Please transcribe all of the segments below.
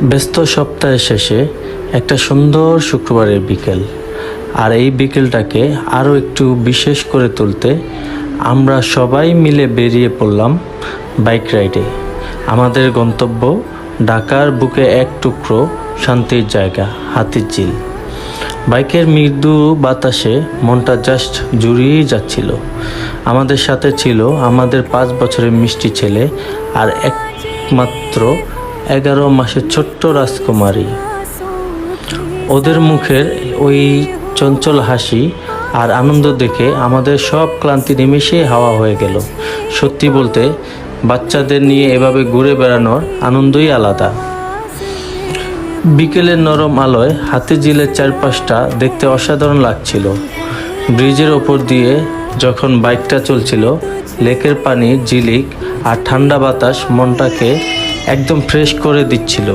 ব্যস্ত সপ্তাহের শেষে একটা সুন্দর শুক্রবারের বিকেল, আর এই বিকেলটাকে আরও একটু বিশেষ করে তুলতে আমরা সবাই মিলে বেরিয়ে পড়লাম বাইক রাইডে। আমাদের গন্তব্য ঢাকার বুকে এক টুকরো শান্তির জায়গা, হাতিরঝিল। বাইকের মৃদু বাতাসে মনটা জাস্ট জুড়িয়ে যাচ্ছিল। আমাদের সাথে ছিল আমাদের 5 বছরের মিষ্টি ছেলে আর একমাত্র 11 মাসের ছোট্ট রাজকুমারী। ওদের মুখের ওই চঞ্চল হাসি আর আনন্দ দেখে আমাদের সব ক্লান্তি নিমেষে হাওয়া হয়ে গেল। সত্যি বলতে বাচ্চাদের নিয়ে এভাবে ঘুরে বেড়ানোর আনন্দই আলাদা। বিকেলের নরম আলোয় হাতিরঝিলের চারপাশটা দেখতে অসাধারণ লাগছিল। ব্রিজের ওপর দিয়ে যখন বাইকটা চলছিল, লেকের পানি, ঝিলিক আর ঠান্ডা বাতাস মনটাকে একদম ফ্রেশ করে দিচ্ছিল।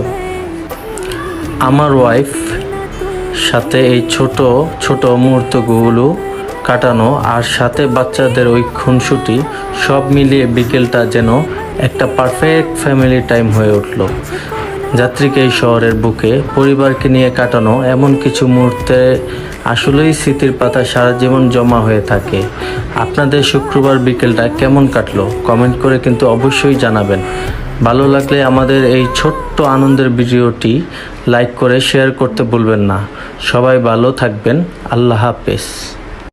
আমার ওয়াইফ সাথে এই ছোট ছোট মুহূর্তগুলো কাটানো আর সাথে বাচ্চাদের ওই খুনসুটি, সব মিলিয়ে বিকেলটা যেন একটা পারফেক্ট ফ্যামিলি টাইম হয়ে উঠল। যাত্রীকে এই শহরের বুকে পরিবারকে নিয়ে কাটানো এমন কিছু মুহূর্তে আসলেই স্মৃতির পাতা সারা জীবন জমা হয়ে থাকে। আপনাদের শুক্রবার বিকেলটা কেমন কাটলো কমেন্ট করে কিন্তু অবশ্যই জানাবেন। ভালো লাগলে আমাদের এই ছোট্ট আনন্দের ভিডিওটি লাইক করে শেয়ার করতে ভুলবেন না। সবাই ভালো থাকবেন। আল্লাহ হাফেজ।